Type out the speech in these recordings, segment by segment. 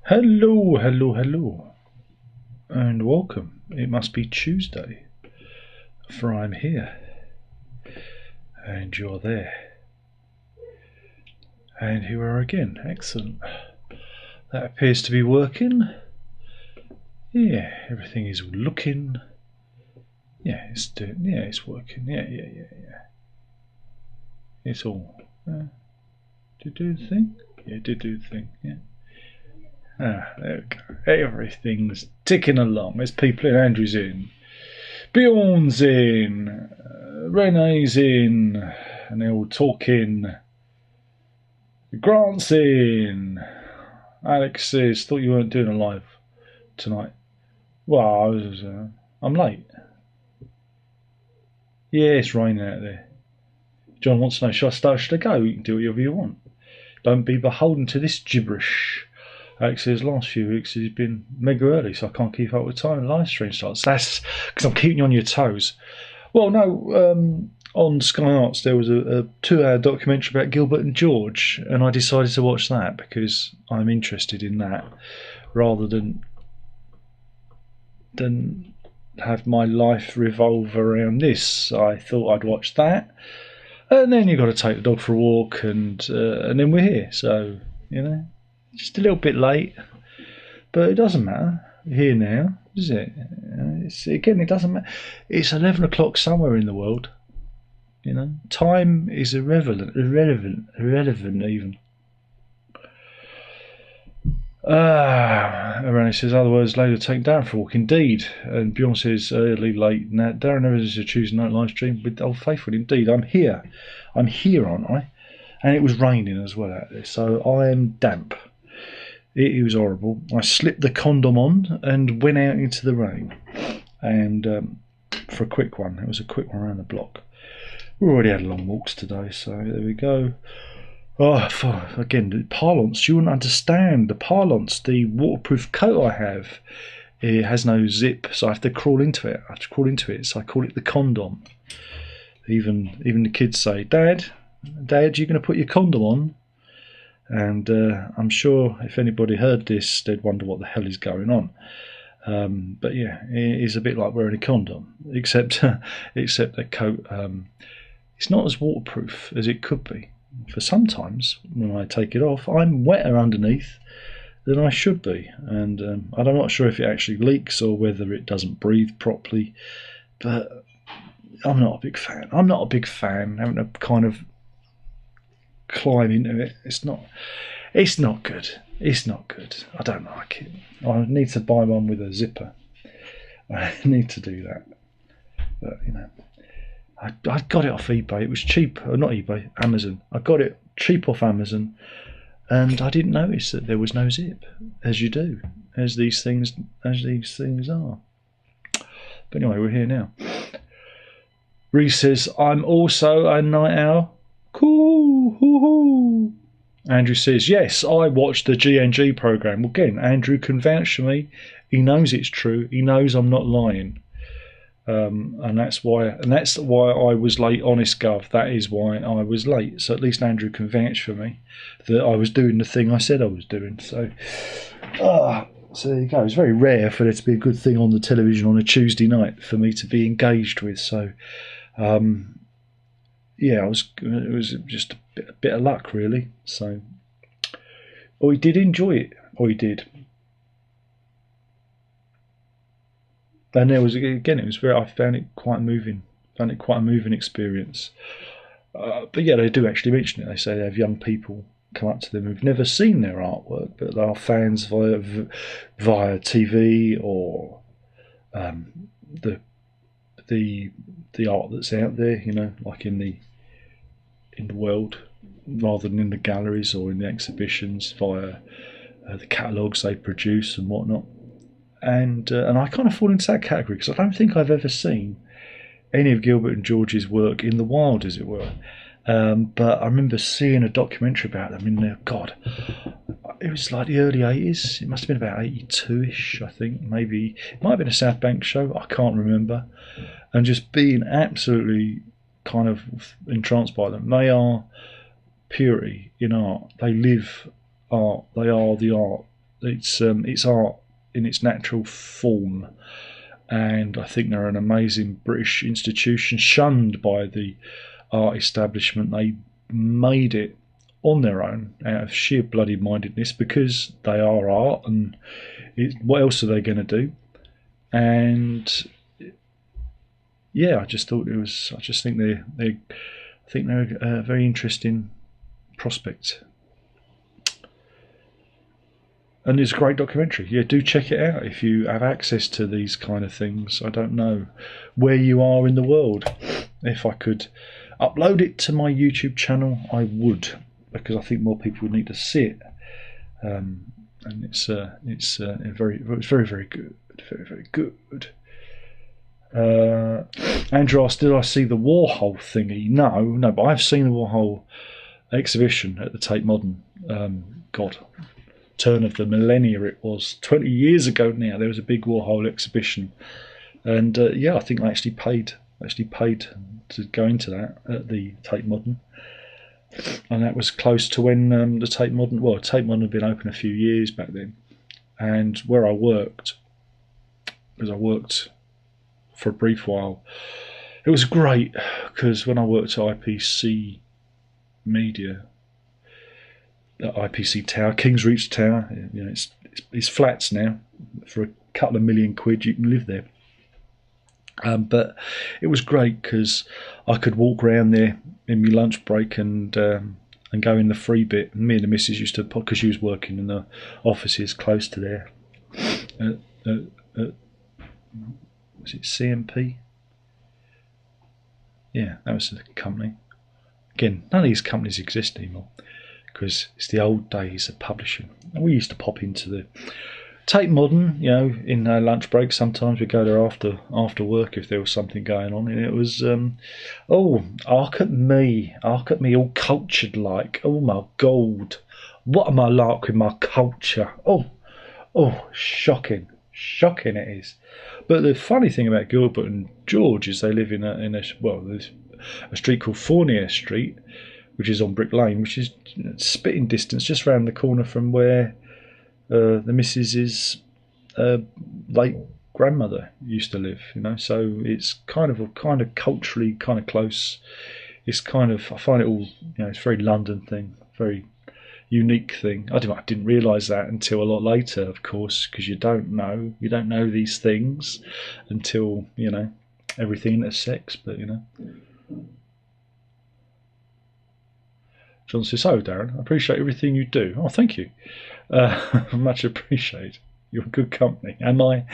Hello, hello, hello, and welcome. It must be Tuesday, for I'm here, and you're there, and here we are again. Excellent. That appears to be working. Yeah, everything is looking. Yeah, it's doing. Yeah, it's working. Yeah. It's all. Did it do the thing? Yeah, it did do the thing. Yeah. There we go. Everything's ticking along. There's people in. Andrew's in. Bjorn's in. Renee's in. And they're all talking. Grant's in. Alex says, thought you weren't doing a live tonight. Well, I'm late. Yeah, it's raining out there. John wants to know, should I go? You can do whatever you want. Don't be beholden to this gibberish. Alex says, last few weeks he's been mega early, so I can't keep up with time the live stream starts. That's because I'm keeping you on your toes. Well, no, on Sky Arts there was a 2-hour documentary about Gilbert and George, and I decided to watch that because I'm interested in that rather than have my life revolve around this. I thought I'd watch that, and then you've got to take the dog for a walk, and then we're here. So just a little bit late, but it doesn't matter. We're here now, is it? It doesn't matter. It's 11 o'clock somewhere in the world. Time is irrelevant even. Arani says, otherwise later take Darren for a walk. Indeed. And Bjorn says, early, late. Now, Darren never is a Tuesday night live stream with Old Faithful. Indeed, I'm here. I'm here, aren't I? And it was raining as well out there, so I am damp. It was horrible. I slipped the condom on and went out into the rain. And for a quick one. It was a quick one around the block. We already had long walks today, so there we go. Oh, again, the parlance, you wouldn't understand. The parlance, the waterproof coat I have, it has no zip, so I have to crawl into it. So I call it the condom. Even the kids say, Dad, you're going to put your condom on? And I'm sure if anybody heard this, they'd wonder what the hell is going on. But yeah, it is a bit like wearing a condom, except that coat, it's not as waterproof as it could be. For sometimes when I take it off, I'm wetter underneath than I should be, and I'm not sure if it actually leaks or whether it doesn't breathe properly. But I'm not a big fan. Having to kind of climb into it. It's not good. It's not good. I don't like it. I need to buy one with a zipper. I need to do that. But I got it off eBay. It was cheap. Not eBay, Amazon. I got it cheap off Amazon, and I didn't notice that there was no zip, as you do, as these things are. But anyway, we're here now. Reese says, I'm also a night owl. Cool. Hoo-hoo. Andrew says, yes, I watched the GNG programme. Well, again, Andrew can vouch for me. He knows it's true. He knows I'm not lying. And that's why I was late, honest Gov. That is why I was late. So at least Andrew can vouch for me that I was doing the thing I said I was doing. So there you go. It's very rare for there to be a good thing on the television on a Tuesday night for me to be engaged with. So it was just a bit of luck, really. So, he did enjoy it. He did. And there was, again, I found it quite moving. Found it quite a moving experience. But yeah, they do actually mention it. They say they have young people come up to them who've never seen their artwork, but they are fans via TV or the art that's out there. Like in the world, rather than in the galleries or in the exhibitions via the catalogues they produce and whatnot. And I kind of fall into that category because I don't think I've ever seen any of Gilbert and George's work in the wild, as it were. But I remember seeing a documentary about them in there. God, it was like the early 80s. It must have been about 82-ish, I think. Maybe it might have been a South Bank show. I can't remember. And just being absolutely kind of entranced by them. They are purity in art. They live art. They are the art it's art in its natural form, and I think they're an amazing British institution, shunned by the art establishment. They made it on their own out of sheer bloody mindedness because they are art, and what else are they going to do? And yeah, I just thought it was. I just think they're a very interesting prospect. And it's a great documentary. Yeah, do check it out if you have access to these kind of things. I don't know where you are in the world. If I could upload it to my YouTube channel, I would, because I think more people would need to see it. And it's very good, very good. Andrew asked, did I see the Warhol thingy? No, but I've seen the Warhol exhibition at the Tate Modern. God, turn of the millennia it was. 20 years ago now, there was a big Warhol exhibition, and yeah, I think I actually paid to go into that at the Tate Modern, and that was close to when the Tate Modern had been open a few years back then, and where I worked, because I worked for a brief while, it was great because when I worked at IPC Media, at IPC Tower, King's Reach Tower, you know, it's flats now. For a couple of £1 million you can live there. But it was great because I could walk around there in my lunch break and go in the free bit. Me and the missus used to, because she was working in the offices close to there. Was it CMP? Yeah, that was the company. Again, none of these companies exist anymore because it's the old days of publishing. And we used to pop into the Tate Modern, you know, in our lunch break. Sometimes we'd go there after work if there was something going on, and it was, oh, hark at me, all cultured like. Oh my God, what am I like with my culture? Oh, shocking it is. But the funny thing about Gilbert and George is they live in there's a street called Fournier Street, which is on Brick Lane, which is spitting distance just round the corner from where the missus's late grandmother used to live. You know, so it's kind of culturally kind of close. It's kind of, I find it all, you know, it's a very London thing, very unique thing. I didn't realise that until a lot later, of course, because you don't know these things until, you know, everything intersects. But you know, John says, "Oh, Darren, I appreciate everything you do." Oh, thank you, much appreciated. You're good company. Am I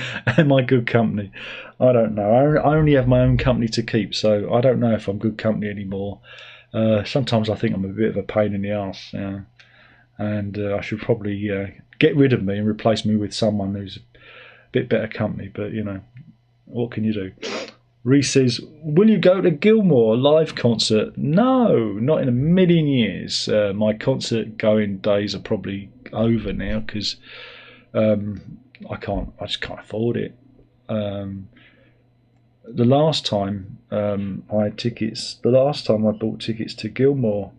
good company? I don't know. I only have my own company to keep, so I don't know if I'm good company anymore. Sometimes I think I'm a bit of a pain in the arse. And I should probably get rid of me and replace me with someone who's a bit better company. But you know, what can you do? Reese says, "Will you go to Gilmour live concert?" No, not in a million years. My concert going days are probably over now because I just can't afford it. The last time I had tickets, the last time I bought tickets to Gilmour,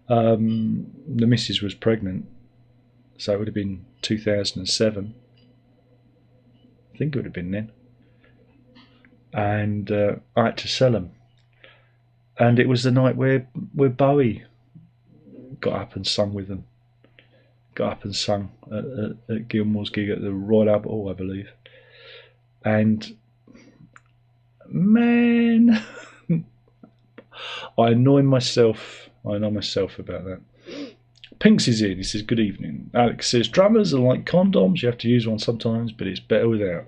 the missus was pregnant, so it would have been 2007. I think it would have been then. And I had to sell them. And it was the night where Bowie got up and sung with them. Got up and sung at Gilmour's gig at the Royal Albert Hall, I believe. And man, I annoy myself about that. Pinks is in. He says, "Good evening." Alex says, "Drummers are like condoms. You have to use one sometimes, but it's better without."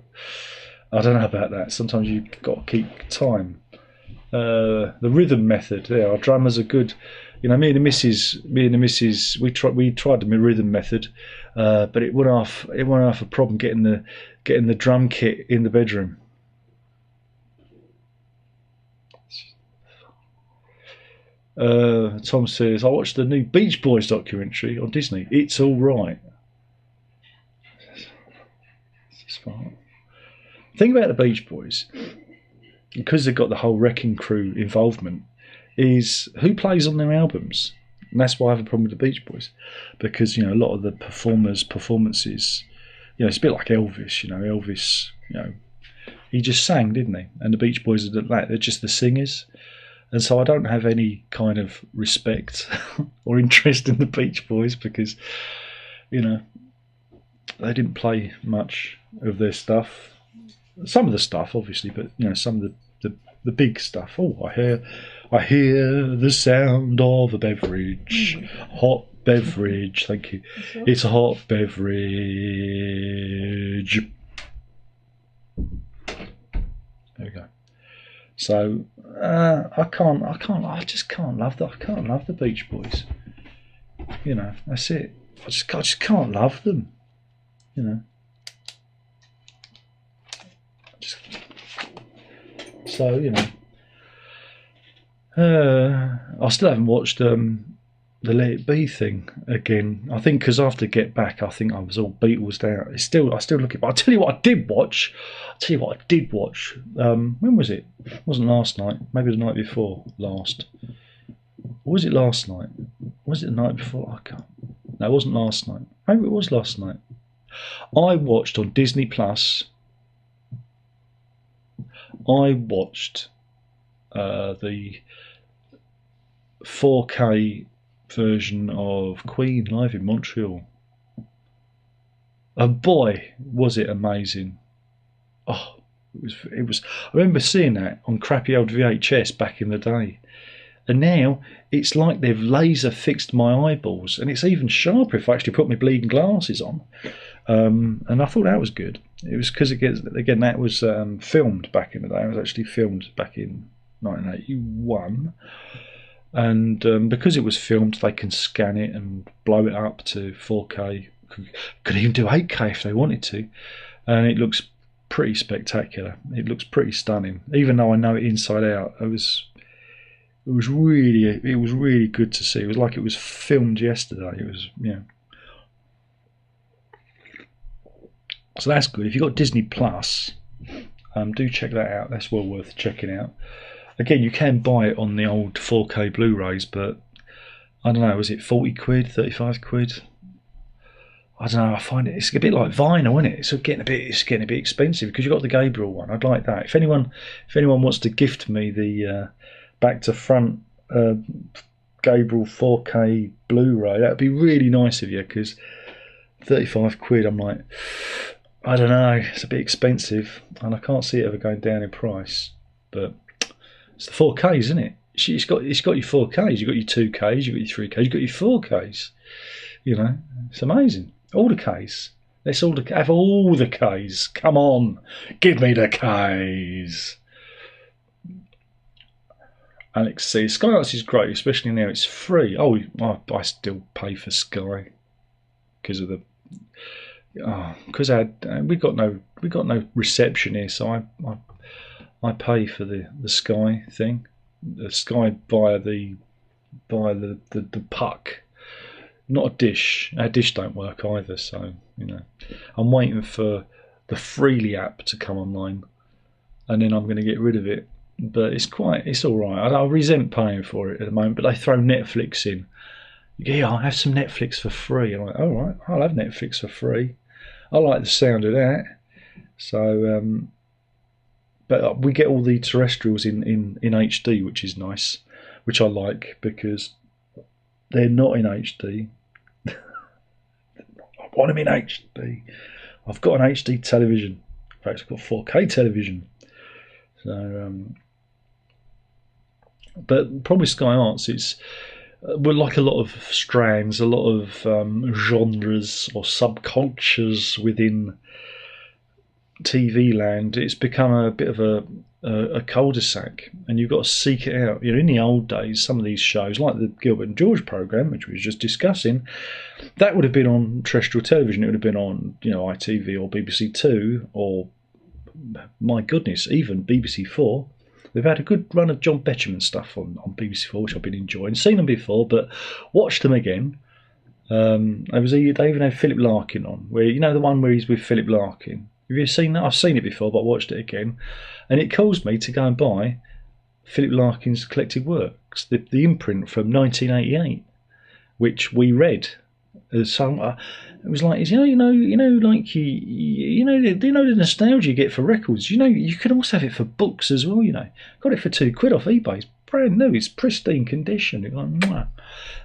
I don't know about that. Sometimes you've got to keep time. The rhythm method. Yeah, our drummers are good. You know, me and the missus, we tried the rhythm method, but it went off a problem getting the drum kit in the bedroom. Tom says, "I watched the new Beach Boys documentary on Disney. It's all right." The thing about the Beach Boys, because they've got the whole Wrecking Crew involvement, is who plays on their albums. And that's why I have a problem with the Beach Boys, because a lot of the performances, it's a bit like Elvis. Elvis, he just sang, didn't he? And the Beach Boys are like they're just the singers, and so I don't have any kind of respect or interest in the Beach Boys because, they didn't play much of their stuff. Some of the stuff, obviously, but some of the big stuff. Oh, I hear the sound of a beverage, hot beverage. Thank you. It's a hot beverage. There we go. So I just can't love the Beach Boys. That's it. I just can't love them. So I still haven't watched the Let It Be thing again. I think because after Get Back, I think I was all Beatles'd out. I still look at it. But I'll tell you what I did watch. When was it? It wasn't last night. Maybe the night before last. Or was it last night? Was it the night before? I can't. No, it wasn't last night. Maybe it was last night. I watched on Disney Plus. I watched the 4K version of Queen live in Montreal. And boy, was it amazing! Oh, it was. I remember seeing that on crappy old VHS back in the day, and now it's like they've laser fixed my eyeballs, and it's even sharper if I actually put my bleeding glasses on. And I thought that was good. It was because again that was filmed back in the day. It was actually filmed back in 1981, and because it was filmed, they can scan it and blow it up to 4K. Could even do 8K if they wanted to, and it looks pretty spectacular. It looks pretty stunning, even though I know it inside out. It was really good to see. It was like it was filmed yesterday. It was So that's good. If you've got Disney Plus, do check that out. That's well worth checking out. Again, you can buy it on the old 4K Blu-rays, but I don't know, was it 40 quid, 35 quid? I don't know, I find it's a bit like vinyl, isn't it? It's getting a bit expensive because you've got the Gabriel one. I'd like that. If anyone wants to gift me the back to front Gabriel 4K Blu-ray, that'd be really nice of you, because 35 quid, I'm like, I don't know, it's a bit expensive, and I can't see it ever going down in price. But it's the 4Ks, isn't it? It's got your 4Ks, you've got your 2Ks, you've got your 3Ks, you've got your 4Ks. It's amazing. All the Ks. Let's all have all the Ks. Come on, give me the Ks. Alex says Sky Arts is great, especially now it's free. Oh, I still pay for Sky because of the. Because we got no reception here, so I pay for the Sky thing, the Sky via the puck, not a dish. Our dish don't work either, so I'm waiting for the Freely app to come online, and then I'm going to get rid of it. But it's all right. I resent paying for it at the moment, but they throw Netflix in. Yeah, I'll have some Netflix for free. I'm like, all right, I'll have Netflix for free. I like the sound of that. So, but we get all the terrestrials in HD, which is nice, which I like because they're not in HD. I want them in HD. I've got an HD television. In fact, I've got 4K television. So, but probably Sky Arts, we're like a lot of strands, a lot of genres or subcultures within TV land. It's become a bit of a cul-de-sac, and you've got to seek it out. In the old days, some of these shows, like the Gilbert and George programme, which we were just discussing, that would have been on terrestrial television. It would have been on, ITV or BBC Two, or my goodness, even BBC Four. They've had a good run of John Betjeman stuff on BBC Four, which I've been enjoying. Seen them before, but watched them again. They even had Philip Larkin on, where the one where he's with Philip Larkin. Have you seen that? I've seen it before, but I watched it again, and it caused me to go and buy Philip Larkin's collected works, the imprint from 1988. which we read. So it was like, like you know the nostalgia you get for records. You can also have it for books as well. Got it for £2 off eBay. It's brand new. It's pristine condition. It's like, mwah.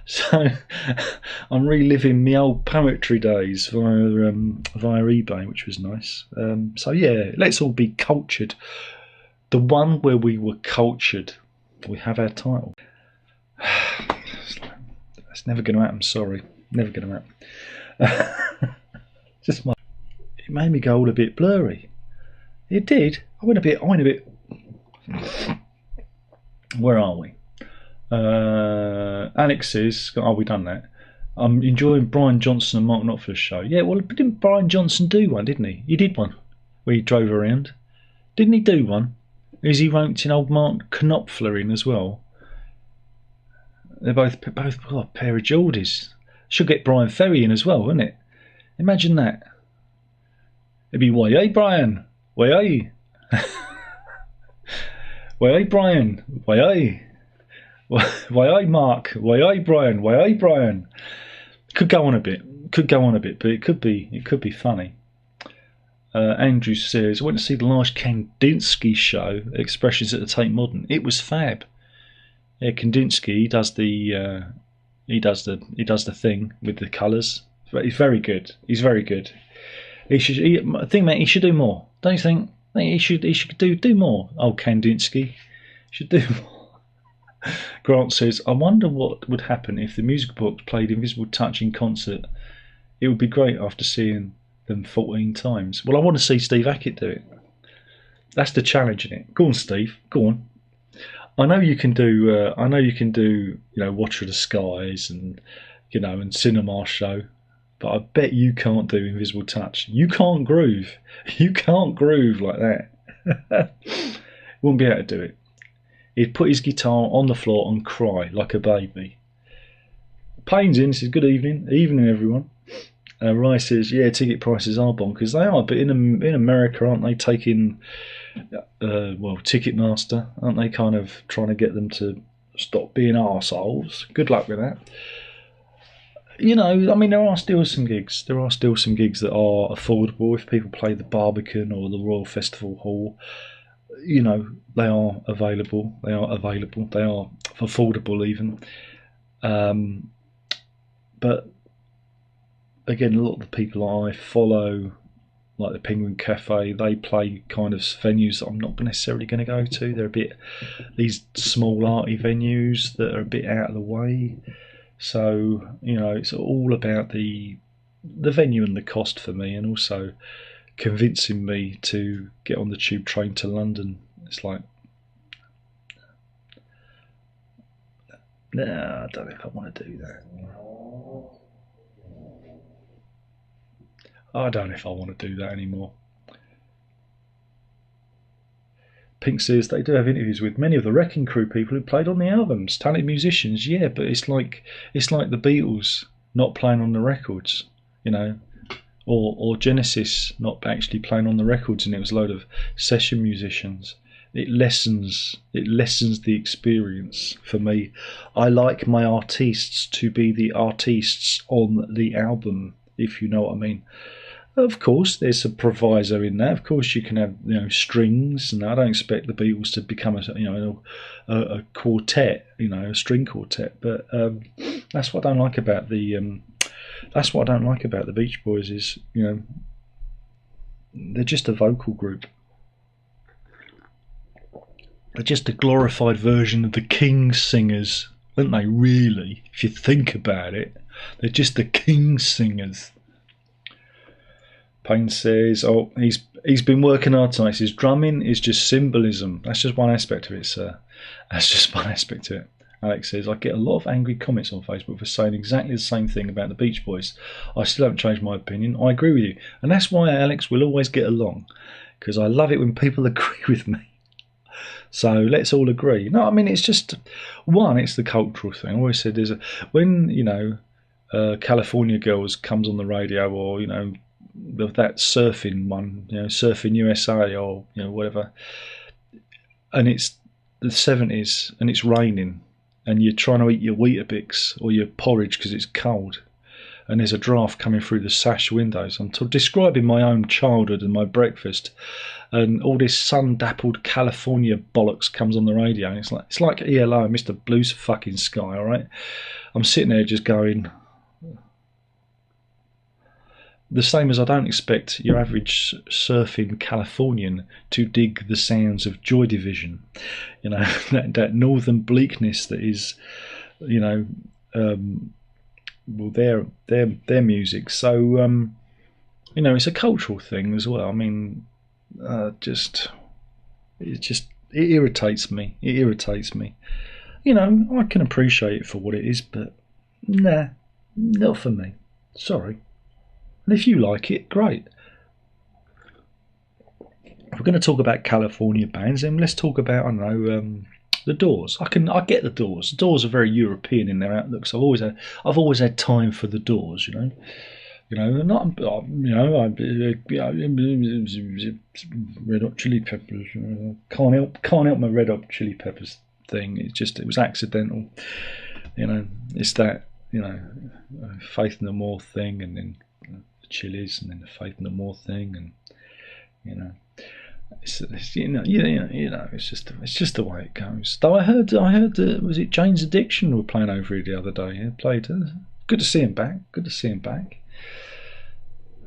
So I'm reliving my old poetry days via eBay, which was nice. So yeah, let's all be cultured. The one where we were cultured. We have our title. That's never going to happen. Sorry, never going to happen. It made me go all a bit blurry. It did. I went a bit. Where are we? Alex says, "Oh, we done that." I'm enjoying Brian Johnson and Mark Knopfler's show. Yeah, well, didn't Brian Johnson do one? Didn't he? He did one where he drove around. Didn't he do one? Is he roped in old Mark Knopfler in as well? They're both a pair of Geordies. Should get Brian Ferry in as well, wouldn't it? Imagine that. It'd be, why, hey, Brian? Why, hey? Why, hey, Brian? Why, hey? Why, hey, Mark? Why, hey, Brian? Why, hey, Brian? Could go on a bit, but it could be funny. Andrew says, I went to see the last Kandinsky show, Expressions at the Tate Modern. It was fab. Yeah, Kandinsky, he does the thing with the colours. He's very good. He's very good. I think, mate, he should do more. Don't you think? He should do more. Oh, Kandinsky should do more. Grant says, I wonder what would happen if the music box played Invisible Touch in concert. It would be great after seeing them 14 times. Well, I want to see Steve Hackett do it. That's the challenge in it. Go on, Steve. Go on. I know you can do. Watcher of the Skies and and Cinema Show, but I bet you can't do Invisible Touch. You can't groove. You can't groove like that. Wouldn't be able to do it. He'd put his guitar on the floor and cry like a baby. Payne's in. Says good evening. Evening, everyone. Rye says, yeah, ticket prices are bonkers. They are, but in America, aren't they taking, Ticketmaster, aren't they kind of trying to get them to stop being arseholes? Good luck with that. There are still some gigs. There are still some gigs that are affordable. If people play the Barbican or the Royal Festival Hall, they are available. They are affordable even. But again, a lot of the people I follow, like the Penguin Cafe, they play kind of venues that I'm not necessarily going to go to. They're these small arty venues that are a bit out of the way. So, it's all about the venue and the cost for me, and also convincing me to get on the tube train to London. It's like, nah, I don't know if I want to do that. I don't know if I want to do that anymore. Pink says they do have interviews with many of the Wrecking Crew people who played on the albums, talented musicians. Yeah, but it's like the Beatles not playing on the records, or Genesis not actually playing on the records, and it was a load of session musicians. It lessens the experience for me. I like my artists to be the artists on the album, if you know what I mean. Of course, there's a proviso in that. Of course, you can have strings, and I don't expect the Beatles to become a quartet, a string quartet. But that's what I don't like about the Beach Boys is they're just a vocal group. They're just a glorified version of the King's Singers, aren't they? Really, if you think about it, they're just the King's Singers. Payne says, oh, he's been working hard tonight. He says, drumming is just symbolism. That's just one aspect of it, sir. That's just one aspect of it. Alex says, I get a lot of angry comments on Facebook for saying exactly the same thing about the Beach Boys. I still haven't changed my opinion. I agree with you. And that's why, Alex, we'll always get along. Because I love it when people agree with me. So let's all agree. No, I mean, it's just, it's the cultural thing. I always said when California Girls comes on the radio, or, that surfing one, Surfing USA, or, whatever, and it's the 70s and it's raining and you're trying to eat your Weetabix or your porridge because it's cold, and there's a draft coming through the sash windows. I'm describing my own childhood and my breakfast, and all this sun-dappled California bollocks comes on the radio, and it's like ELO and Mr. Blue's fucking Sky, all right? I'm sitting there just going, the same as I don't expect your average surfing Californian to dig the sounds of Joy Division, you know, that northern bleakness that is, you know, well, their music. So, you know, it's a cultural thing as well. I mean, it irritates me. It irritates me. You know, I can appreciate it for what it is, but nah, not for me. Sorry. And if you like it, great. If we're going to talk about California bands, then let's talk about, I don't know, the Doors. I get the Doors. The Doors are very European in their outlooks. I've always had time for the Doors. You know, not Red Hot Chili Peppers. Can't help my Red Hot Chili Peppers thing. It was accidental. You know, it's that, you know, Faith No More thing, and then Chili's, and then the Faith No More thing, and you know, it's just the way it goes. Though I heard was it Jane's Addiction were playing over here the other day? Yeah, played. Good to see him back.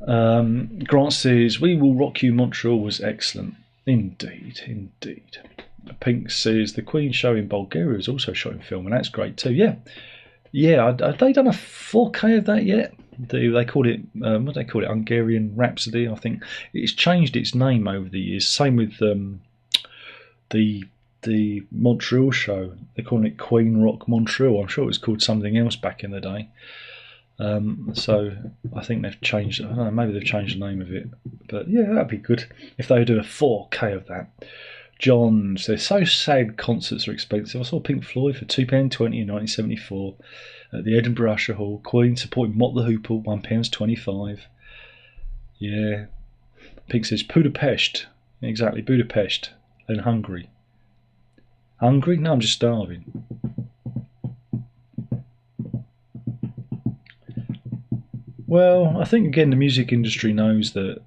Grant says, "We Will Rock You Montreal" was excellent. Indeed. Pink says the Queen show in Bulgaria is also shot in film, and that's great too. Yeah. Have they done a 4K of that yet? They call it what do they call it? Hungarian Rhapsody, I think. It's changed its name over the years. Same with the Montreal show. They're calling it Queen Rock Montreal. I'm sure it was called something else back in the day. So I think they've changed. I don't know. Maybe they've changed the name of it. But yeah, that'd be good if they do a 4K of that. John says, so sad concerts are expensive. I saw Pink Floyd for £2.20 in 1974 at the Edinburgh Usher Hall. Queen supporting Mott the Hoople, £1.25. Yeah. Pink says, Budapest. Exactly, Budapest. And Hungary. Hungry? No, I'm just starving. Well, I think, again, the music industry knows that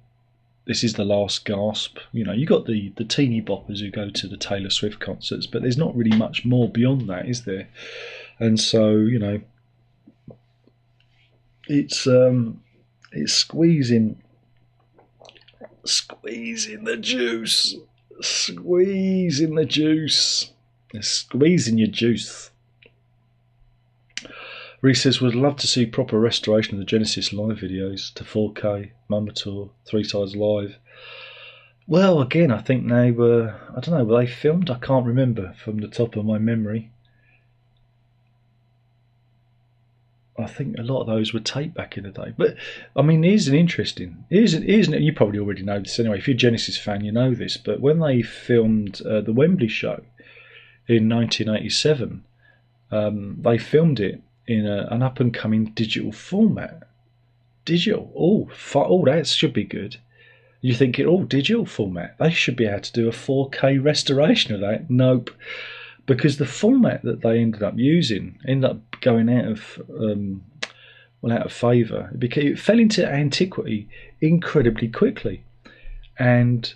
this is the last gasp. You know, you got the teeny boppers who go to the Taylor Swift concerts, but there's not really much more beyond that, is there? And so, you know, it's squeezing the juice, squeezing your juice. Reese says, would love to see proper restoration of the Genesis live videos to 4K, Mama Tour, 3 Sides Live. Well, again, I think they were, I don't know, were they filmed? I can't remember from the top of my memory. I think a lot of those were taped back in the day. But, I mean, here's you probably already know this anyway. If you're a Genesis fan, you know this. But when they filmed the Wembley show in 1987, they filmed it in an up-and-coming digital format. Digital? Oh, that should be good. You're thinking, digital format. They should be able to do a 4K restoration of that. Nope. Because the format that they ended up using ended up going out of favour. It fell into antiquity incredibly quickly. And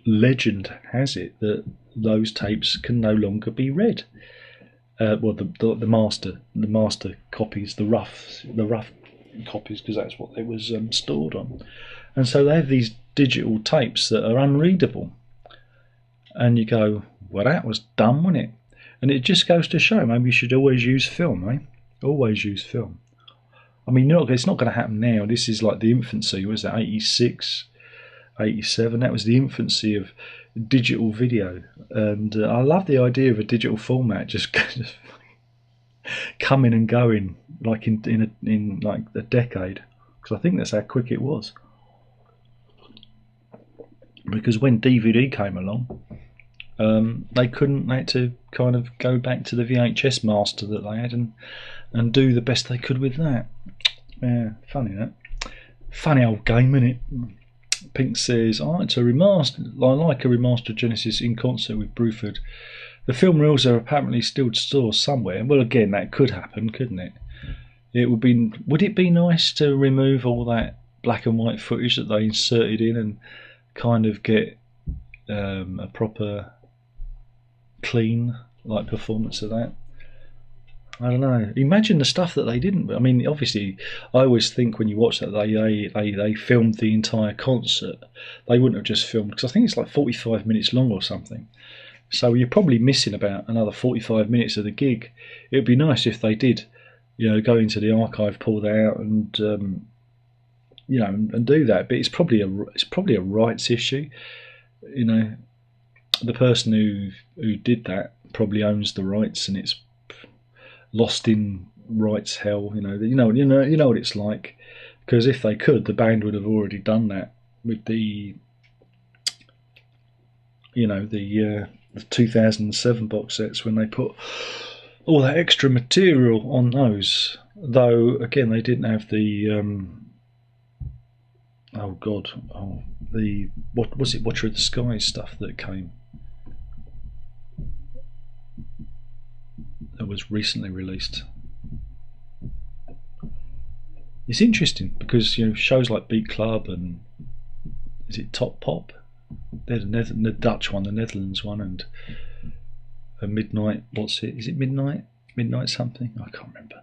legend has it that those tapes can no longer be read. The master copies, the rough copies, because that's what it was stored on. And so they have these digital tapes that are unreadable. And you go, well, that was dumb, wasn't it? And it just goes to show, maybe you should always use film, eh? Always use film. I mean, it's not going to happen now. This is like the infancy. Was that 86, 87? That was the infancy of digital video. And I love the idea of a digital format just coming and going like in like a decade, because I think that's how quick it was. Because when DVD came along, they had to kind of go back to the VHS master that they had and do the best they could with that. Yeah, funny old game, innit? Pink says, I like a remastered Genesis in concert with Bruford The film reels are apparently still stored somewhere. Well, again, that could happen, couldn't it? Would it be nice to remove all that black and white footage that they inserted in and kind of get a proper clean performance of that? I don't know. Imagine the stuff that they didn't. I mean, obviously, I always think when you watch that they filmed the entire concert. They wouldn't have just filmed, because I think it's like 45 minutes long or something. So you're probably missing about another 45 minutes of the gig. It would be nice if they did, go into the archive, pull that out, and and do that. But it's probably a rights issue. The person who did that probably owns the rights, and it's lost in rights hell. You know what it's like. Because if they could, the band would have already done that with the 2007 box sets, when they put all that extra material on those. Though again, they didn't have the what was it, Watcher of the Skies stuff that came, that was recently released. It's interesting because shows like Beat Club and is it Top Pop? They're the Dutch one, the Netherlands one, and a Midnight. What's it? Is it Midnight? Midnight something? I can't remember.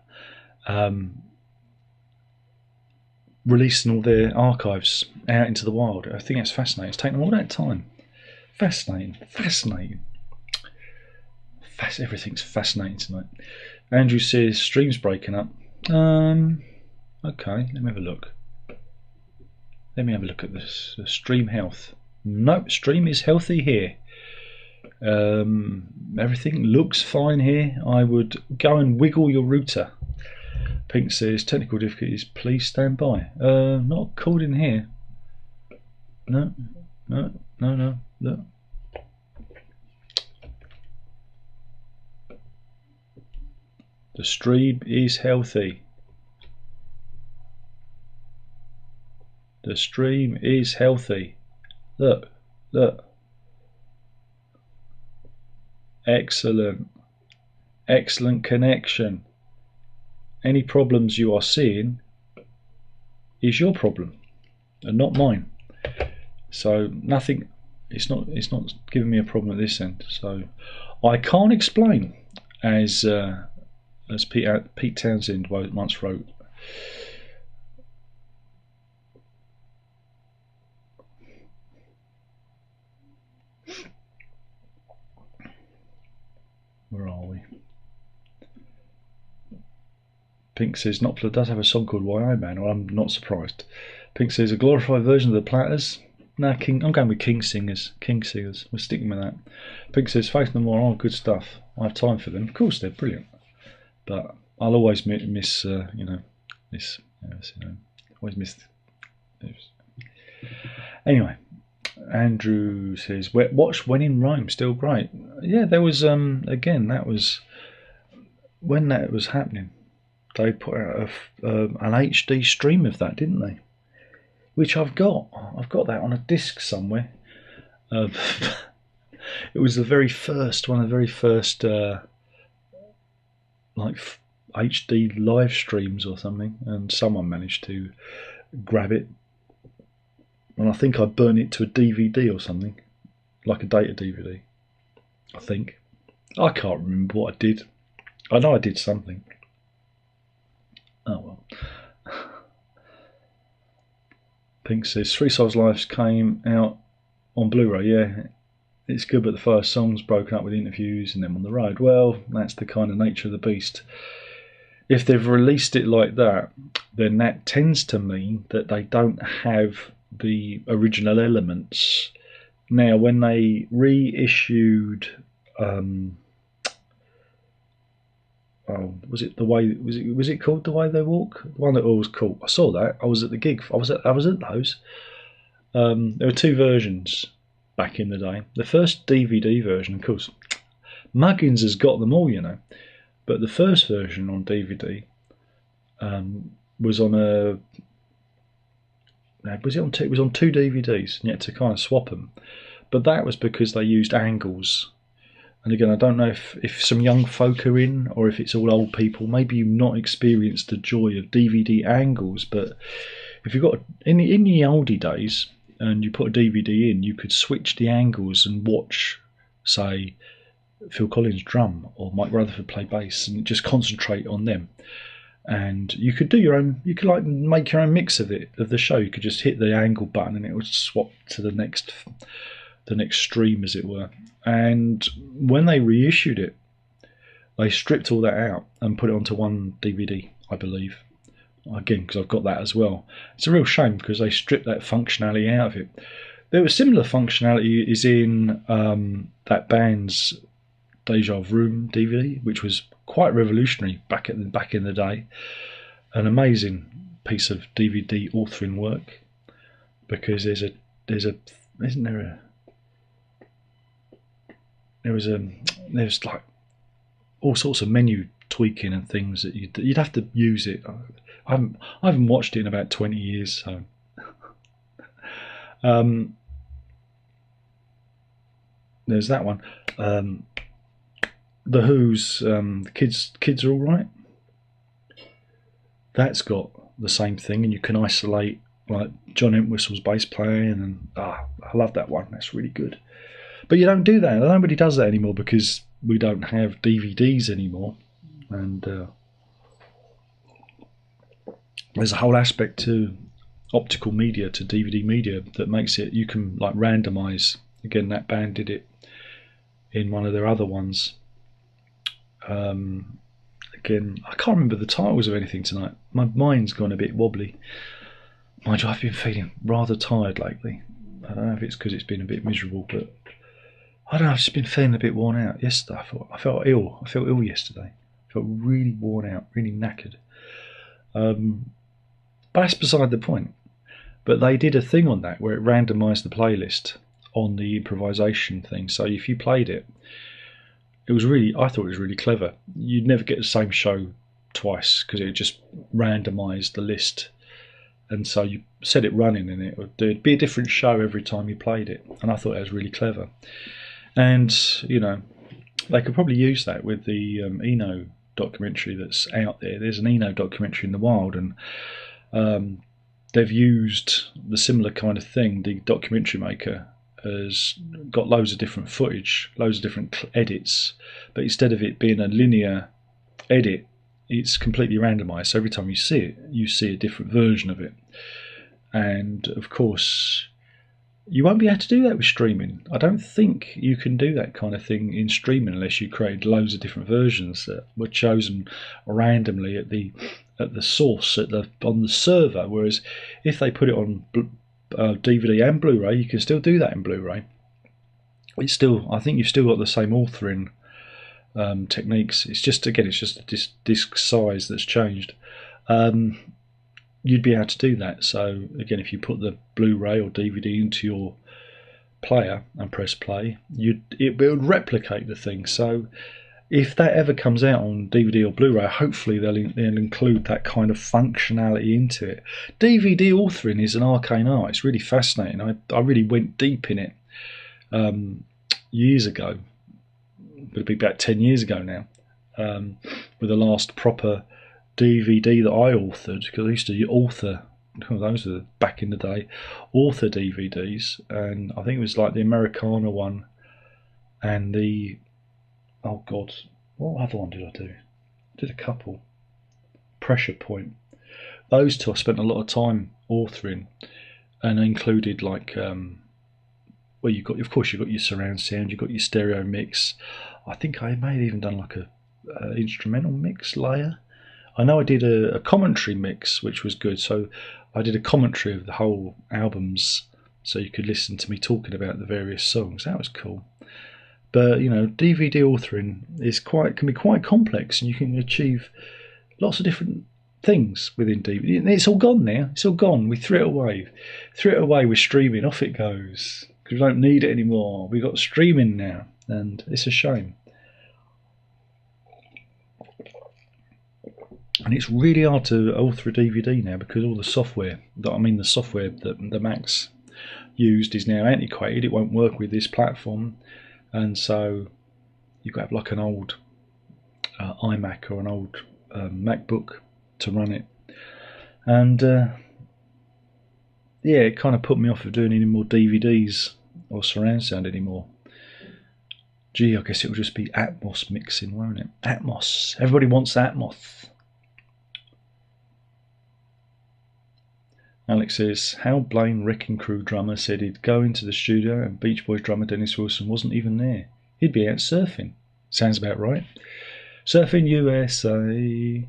Releasing all their archives out into the wild. I think that's fascinating. It's taken them all that time. Fascinating. Everything's fascinating tonight. Andrew says stream's breaking up. Okay, let me have a look. Let me have a look at this. Stream health. Nope, stream is healthy here. Everything looks fine here. I would go and wiggle your router. Pink says technical difficulties, please stand by. Not called in here. No. The stream is healthy. The stream is healthy. Look. Excellent connection. Any problems you are seeing is your problem and not mine. So nothing. It's not giving me a problem at this end. So I can't explain, as Pete Townsend once wrote. Where are we? Pink says Knopfler does have a song called YI Man. Well, I'm not surprised. Pink says a glorified version of the Platters. No, I'm going with King Singers. We're sticking with that. Pink says Faith No More are good stuff. I have time for them. Of course, they're brilliant. But I'll always miss. Always miss. Anyway, Andrew says watch When in Rome. Still great. Yeah, there was again. That was when that was happening. They put out an HD stream of that, didn't they? Which I've got. I've got that on a disc somewhere. It was the very first, one of the very first HD live streams or something, and someone managed to grab it. And I think I burned it to a DVD or something, like a data DVD. I think. I can't remember what I did. I know I did something. Oh well. Pink says Three Souls Lives came out on Blu-ray. Yeah, it's good, but the first song's broken up with interviews and them on the road. Well, that's the kind of nature of the beast. If they've released it like that, then that tends to mean that they don't have the original elements. Now, when they reissued, was it called The Way They Walk? The one that always called. I saw that. I was at the gig. I was at those. There were two versions back in the day. The first DVD version, of course, Muggins has got them all, But the first version on DVD was on a. Was it on two? It was on two DVDs, and you had to kind of swap them. But that was because they used angles And again, I don't know if some young folk are in or if it's all old people. Maybe you've not experienced the joy of DVD angles, but if you've got in the oldie days and you put a DVD in, you could switch the angles and watch, say, Phil Collins drum or Mike Rutherford play bass, and just concentrate on them. And you could do your own. You could like make your own mix of the show. You could just hit the angle button and it would swap to the next stream, as it were. And when they reissued it, they stripped all that out and put it onto one DVD, I believe. Again, because I've got that as well. It's a real shame because they stripped that functionality out of it. There was similar functionality is in that band's Deja Vroom DVD, which was quite revolutionary back in the day. An amazing piece of DVD authoring work, because there was like all sorts of menu tweaking and things that you'd have to use it. I haven't watched it in about 20 years, so there's that one. The Who's Kids Are All Right. That's got the same thing, and you can isolate like John Entwistle's bass playing, and I love that one. That's really good. But you don't do that. Nobody does that anymore because we don't have DVDs anymore, and there's a whole aspect to optical media, to DVD media, that makes it you can like randomize. Again, that band did it in one of their other ones. Again, I can't remember the titles of anything tonight. My mind's gone a bit wobbly. Mind you, I've been feeling rather tired lately. I don't know if it's because it's been a bit miserable, but I don't know, I've just been feeling a bit worn out. Yesterday, I felt ill. I felt ill yesterday. I felt really worn out, really knackered. But that's beside the point. But they did a thing on that where it randomised the playlist on the improvisation thing. So if you played it, I thought it was really clever. You'd never get the same show twice because it just randomised the list. And so you set it running and it'd be a different show every time you played it. And I thought that was really clever. And, you know, they could probably use that with the Eno documentary that's out there. There's an Eno documentary in the wild, and they've used the similar kind of thing. The documentary maker has got loads of different footage, loads of different edits, but instead of it being a linear edit, it's completely randomised. So every time you see a different version of it. And of course, you won't be able to do that with streaming. I don't think you can do that kind of thing in streaming unless you create loads of different versions that were chosen randomly at the source on the server. Whereas if they put it on DVD and Blu-ray, you can still do that in Blu-ray. I think you've still got the same authoring techniques. It's just a disc size that's changed. You'd be able to do that. So again, if you put the Blu-ray or DVD into your player and press play, it would replicate the thing. So if that ever comes out on DVD or Blu-ray, hopefully they'll include that kind of functionality into it. DVD authoring is an arcane art. It's really fascinating. I really went deep in it years ago. It'll be about 10 years ago now, with the last proper DVD that I authored, because I used to author, those were back in the day, author DVDs, and I think it was like the Americana one and the, oh god, what other one did I do? I did a couple. Pressure Point. Those two I spent a lot of time authoring, and included like, well, you've got your surround sound, you've got your stereo mix. I think I may have even done like a instrumental mix layer. I know I did a commentary mix, which was good. So I did a commentary of the whole albums, so you could listen to me talking about the various songs. That was cool. But you know, DVD authoring can be quite complex, and you can achieve lots of different things within DVD. And it's all gone now. It's all gone. We threw it away. Threw it away with streaming. Off it goes because we don't need it anymore. We've got streaming now, and it's a shame. And it's really hard to alter a DVD now because all the software that the Macs used is now antiquated. It won't work with this platform, and so you've got to have like an old iMac or an old MacBook to run it. And yeah, it kind of put me off of doing any more DVDs or surround sound anymore. Gee, I guess it'll just be Atmos mixing, won't it? Atmos. Everybody wants Atmos. Alex says, how Blaine Wrecking Crew drummer said he'd go into the studio and Beach Boys drummer Dennis Wilson wasn't even there. He'd be out surfing. Sounds about right. Surfing USA.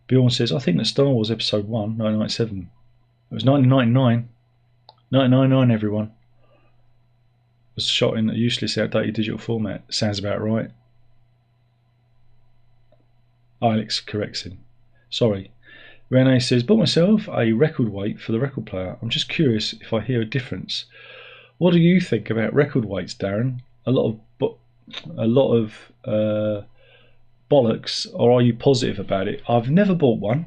Bjorn says, I think that Star Wars Episode 1, 1997. It was 1999. 1999, everyone. It was shot in a useless, outdated digital format. Sounds about right. Alex corrects him. Sorry. Rene says, bought myself a record weight for the record player. I'm just curious if I hear a difference. What do you think about record weights, Darren? A lot of bollocks, or are you positive about it? I've never bought one.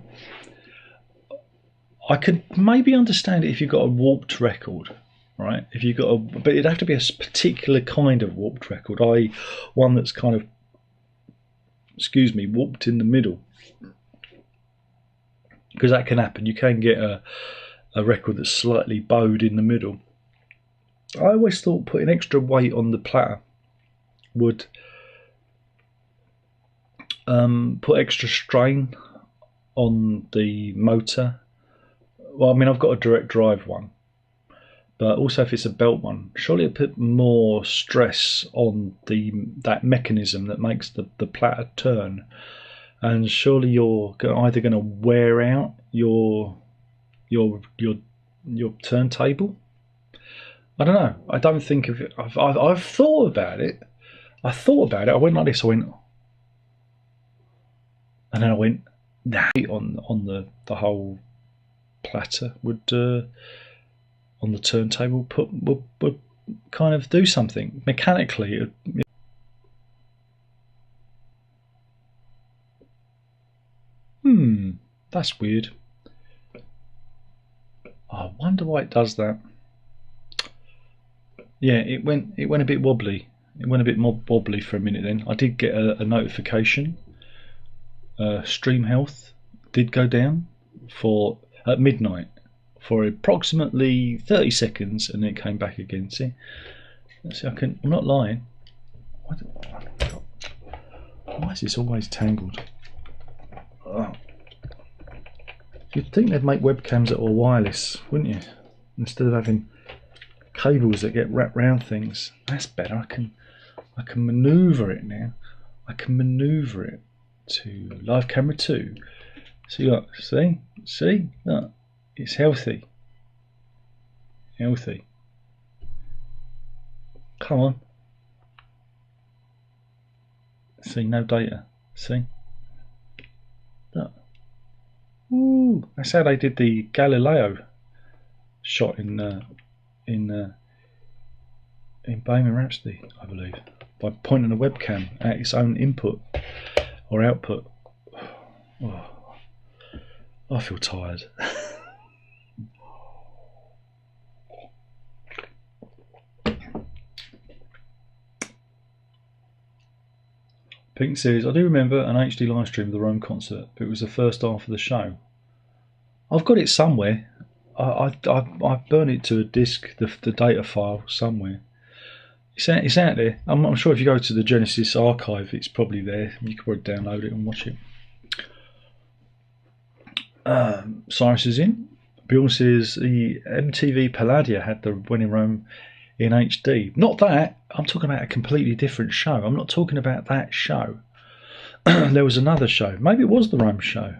I could maybe understand it if you've got a warped record, right? If you've got but it'd have to be a particular kind of warped record, i.e., one that's kind of, warped in the middle. Because that can happen. You can get a record that's slightly bowed in the middle. I always thought putting extra weight on the platter would put extra strain on the motor. Well, I mean, I've got a direct drive one, but also if it's a belt one, surely it put more stress on that mechanism that makes the platter turn. And surely you're either going to wear out your turntable. I don't know. I don't think of it. I've thought about it. I went like this. I went, and then I went, nah. On the whole platter would on the turntable would kind of do something mechanically. That's weird. I wonder why it does that. Yeah, it went a bit wobbly. It went a bit more wobbly for a minute then. I did get a notification. Stream health did go down at midnight for approximately 30 seconds, and then it came back again. See, I'm not lying. Why is this always tangled? Oh. You'd think they'd make webcams that were wireless, wouldn't you? Instead of having cables that get wrapped round things. That's better. I can manoeuvre it now. I can manoeuvre it to live camera 2. So you got, see, look, it's healthy. Healthy. Come on. See, no data. See? Look. Ooh, that's how they did the Galileo shot in Bohemian Rhapsody, I believe, by pointing a webcam at its own input or output. Oh, I feel tired. Pink says, I do remember an HD live stream of the Rome concert, but it was the first half of the show. I've got it somewhere. I burned it to a disk, the data file somewhere. It's out there. I'm sure if you go to the Genesis archive, it's probably there. You can probably download it and watch it. Cyrus is in. Bjorn says the MTV Palladia had the When in Rome in HD. Not that. I'm talking about a completely different show. I'm not talking about that show. There was another show. Maybe it was the Rome show.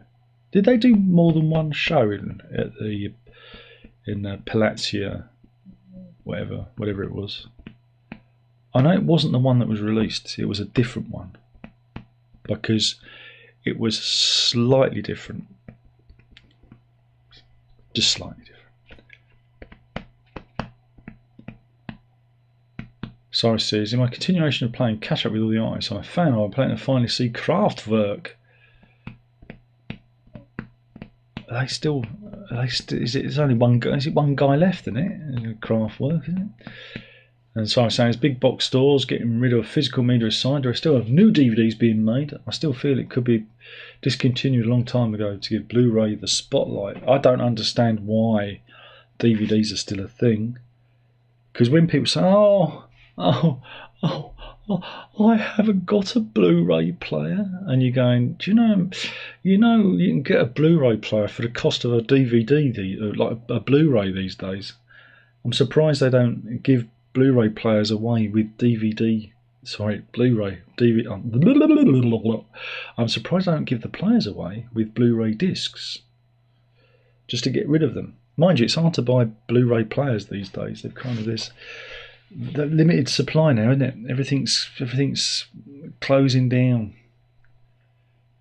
Did they do more than one show in Palazzo, whatever it was? I know it wasn't the one that was released. It was a different one because it was slightly different. Just slightly different. Cyrus says, in my continuation of playing catch up with all the artists I'm a fan of, I'm planning to finally see Kraftwerk. Is it? There's only one guy. Is it one guy left in it? Kraftwerk, isn't it? And so I'm saying, as big box stores getting rid of physical media aside, there are still new DVDs being made. I still feel it could be discontinued a long time ago to give Blu-ray the spotlight. I don't understand why DVDs are still a thing. Because when people say, oh, I haven't got a Blu-ray player, and you're going, do you know you can get a Blu-ray player for the cost of a DVD, like a Blu-ray these days. I'm surprised they don't give Blu-ray players away with Blu-ray, DVD. I'm surprised they don't give the players away with Blu-ray discs, just to get rid of them. Mind you, it's hard to buy Blu-ray players these days. They've kind of this limited supply now, isn't it? Everything's closing down.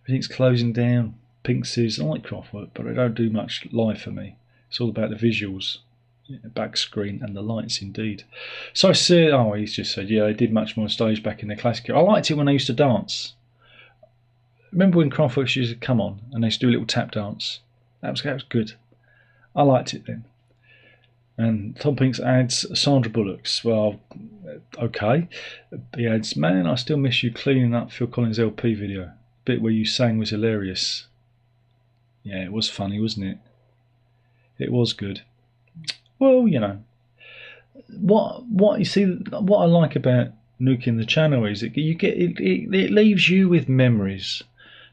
Everything's closing down. Pinkses, I like Kraftwerk, but they don't do much live for me. It's all about the visuals, back screen, and the lights indeed. So I see. Oh, he's just said, yeah, they did much more on stage back in the classic era. I liked it when they used to dance. Remember when Kraftwerk used to come on and they used to do a little tap dance? That was good. I liked it then. And Tom Pinks adds Sandra Bullock's. Well, okay. He adds, man, I still miss you cleaning up Phil Collins' LP video. The bit where you sang was hilarious. Yeah, it was funny, wasn't it? It was good. Well, you know, what you see, what I like about nuking the channel is it leaves you with memories.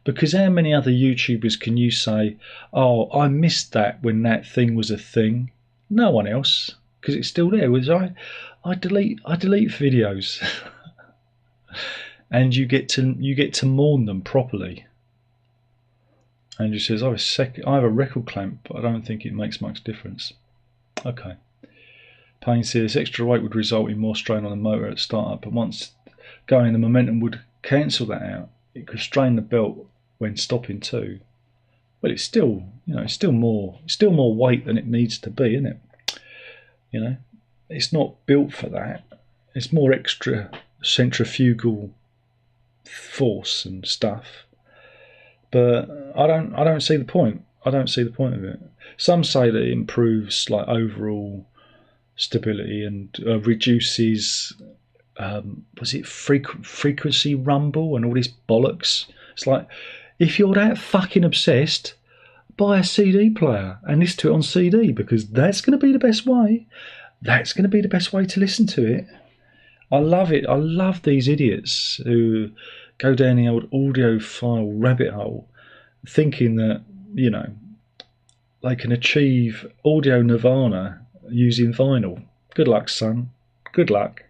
Because how many other YouTubers can you say, oh, I missed that when that thing was a thing? No one else, because it's still there. I delete videos, and you get to mourn them properly. Andrew says, I have a record clamp, but I don't think it makes much difference. Okay. Payne says extra weight would result in more strain on the motor at startup, but once going, the momentum would cancel that out. It could strain the belt when stopping too. But it's still, it's still more weight than it needs to be, isn't it? It's not built for that. It's more extra centrifugal force and stuff. But I don't see the point. I don't see the point of it. Some say that it improves like overall stability and reduces frequency rumble and all this bollocks. It's like, if you're that fucking obsessed, buy a CD player and listen to it on CD, because that's going to be the best way. That's going to be the best way to listen to it. I love it. I love these idiots who go down the old audiophile rabbit hole thinking that, they can achieve audio nirvana using vinyl. Good luck, son. Good luck.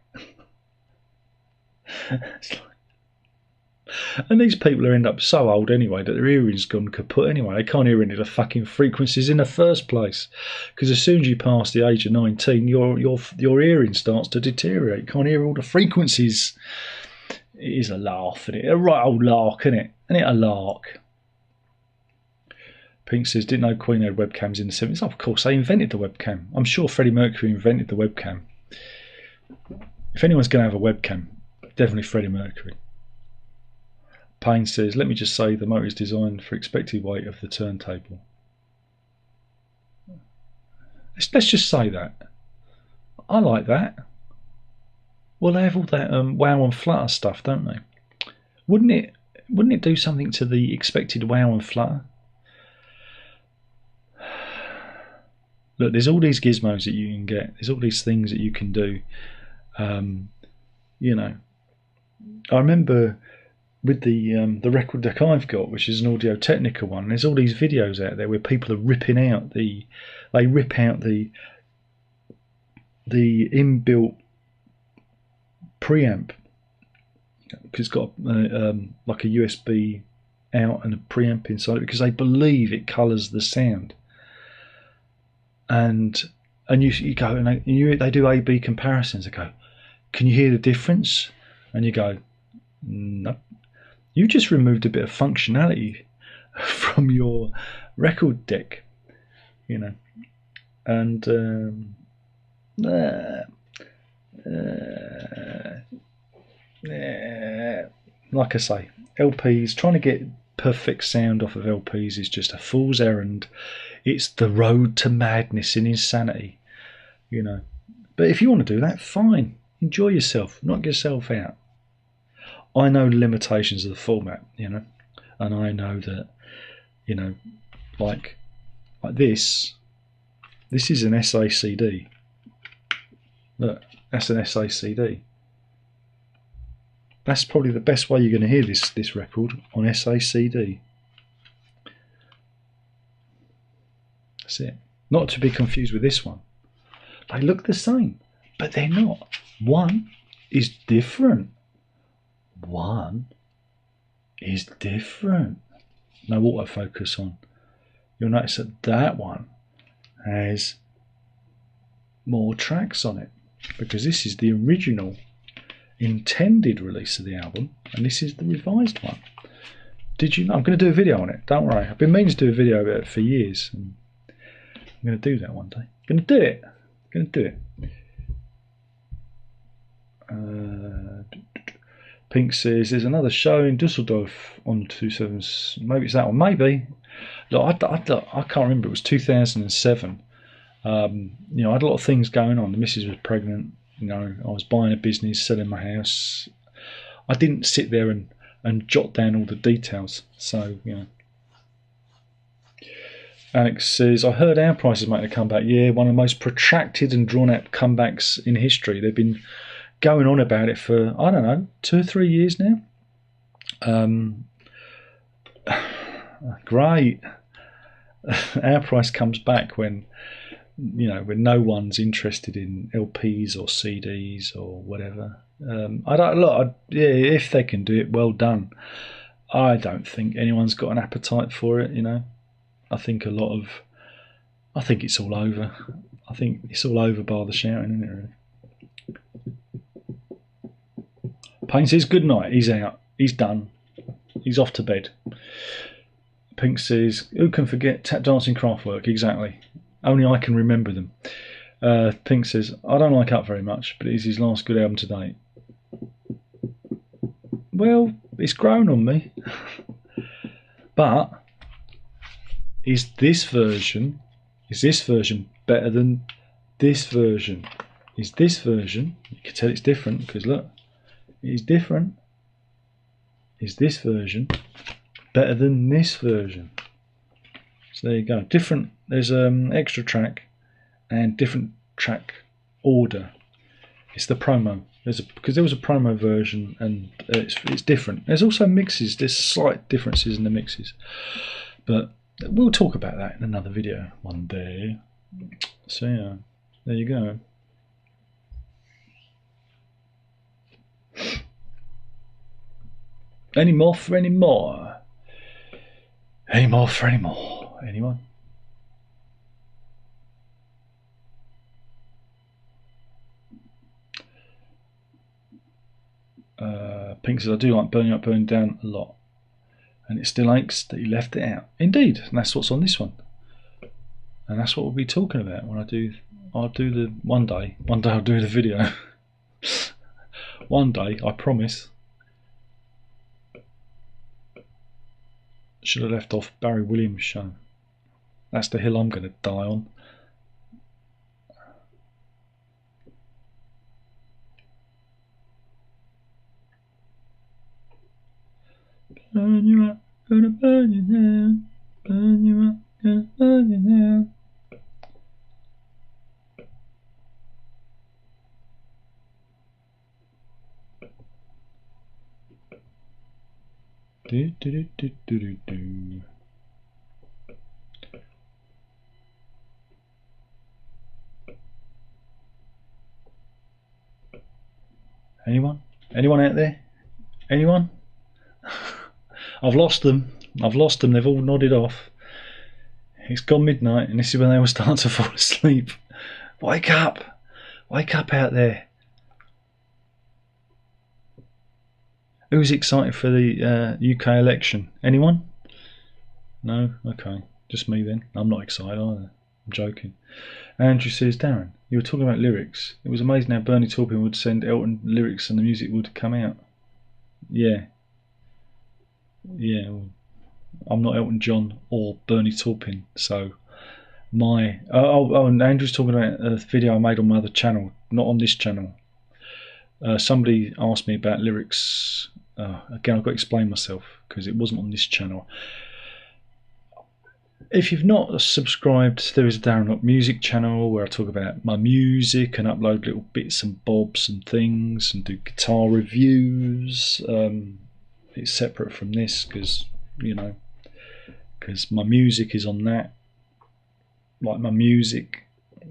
And these people end up so old anyway that their hearing's gone kaput anyway. They can't hear any of the fucking frequencies in the first place, because as soon as you pass the age of 19, your hearing starts to deteriorate. You can't hear all the frequencies. It is a laugh, isn't it? A right old lark, isn't it? Isn't it a lark? Pink says, didn't know Queen had webcams in the 70s. Oh, of course, they invented the webcam. I'm sure Freddie Mercury invented the webcam. If anyone's going to have a webcam, definitely Freddie Mercury. Payne says, let me just say the motor is designed for expected weight of the turntable. Let's just say that. I like that. Well, they have all that wow and flutter stuff, don't they? Wouldn't it do something to the expected wow and flutter? Look, there's all these gizmos that you can get. There's all these things that you can do. I remember with the record deck I've got, which is an Audio Technica one, there's all these videos out there where people are ripping out the inbuilt preamp, because it's got like a USB out and a preamp inside it, because they believe it colours the sound. And you go and they do A/B comparisons. They go, can you hear the difference? And you go, no. You just removed a bit of functionality from your record deck, and like I say, LPs, trying to get perfect sound off of LPs is just a fool's errand. It's the road to madness and insanity, But if you want to do that, fine. Enjoy yourself, knock yourself out. I know the limitations of the format, you know, and I know that, you know, like this is an SACD. Look, that's an SACD. That's probably the best way you're going to hear this record, on SACD. That's it. Not to be confused with this one. They look the same, but they're not. One is different. One is different. No autofocus on. You'll notice that one has more tracks on it, because this is the original intended release of the album, and this is the revised one. Did you know? I'm going to do a video on it, don't worry. I've been meaning to do a video about it for years, and I'm going to do that one day. I'm going to do it. I'm going to do it. Pink says there's another show in Dusseldorf on 27. Maybe it's that one. Maybe. Look, I can't remember. It was 2007. You know, I had a lot of things going on. The missus was pregnant. You know, I was buying a business, selling my house. I didn't sit there and jot down all the details. So, you know. Alex says, I heard Our Price is making a comeback. Yeah, one of the most protracted and drawn out comebacks in history. They've been going on about it for, I don't know, 2 or 3 years now. Great. Our Price comes back when, you know, when no one's interested in LPs or CDs or whatever. Yeah, if they can do it, well done. I don't think anyone's got an appetite for it, you know. I think it's all over. I think it's all over by the shouting, isn't it, really? Payne says good night. He's out. He's done. He's off to bed. Pink says, who can forget Tap Dancing Kraftwerk? Exactly. Only I can remember them. Pink says, I don't like Up very much, but it is his last good album to date. Well, it's grown on me. But is this version better than this version? Is this version, you can tell it's different because look, it is different. Is this version better than this version? So there you go. Different. There's extra track and different track order. It's the promo. Because there was a promo version and it's different. There's also mixes. There's slight differences in the mixes, but we'll talk about that in another video one day. So yeah, there you go. Any more for any more? Any more for any more? Anyone? Pink says, I do like Burning Up, Burning Down a lot. And it still aches that you left it out. Indeed, and that's what's on this one. And that's what we'll be talking about when I'll do the one day I'll do the video. One day, I promise. Should have left off Barry Williams' show. That's the hill I'm going to die on. Burn you up, gonna burn you down. Burn you up, gonna burn you down. Do do do do do do do. Anyone? Anyone out there? Anyone? I've lost them. I've lost them. They've all nodded off. It's gone midnight, and this is when they all start to fall asleep. Wake up! Wake up out there. Who's excited for the UK election? Anyone? No? Okay. Just me then. I'm not excited either. I'm joking. Andrew says, Darren, you were talking about lyrics. It was amazing how Bernie Taupin would send Elton lyrics and the music would come out. Yeah. Yeah. Well, I'm not Elton John or Bernie Taupin, so my... and Andrew's talking about a video I made on my other channel, not on this channel. Somebody asked me about lyrics. Again, I've got to explain myself because it wasn't on this channel. If you've not subscribed, there is a Darren Lock Music channel where I talk about my music and upload little bits and bobs and things and do guitar reviews. It's separate from this because, you know, because my music is on that, like my music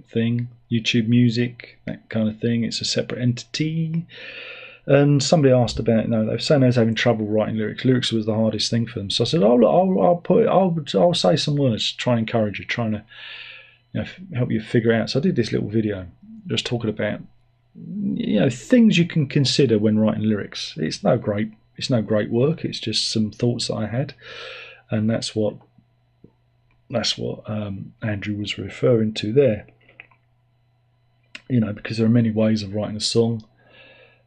thing, YouTube music, that kind of thing. It's a separate entity. And somebody asked about it. No, they were saying they was having trouble writing lyrics. Lyrics was the hardest thing for them. So I said, I'll say some words, try and encourage you, trying to, you know, help you figure it out. So I did this little video, just talking about, you know, things you can consider when writing lyrics. It's no great work. It's just some thoughts that I had, and that's what Andrew was referring to there. You know, because there are many ways of writing a song.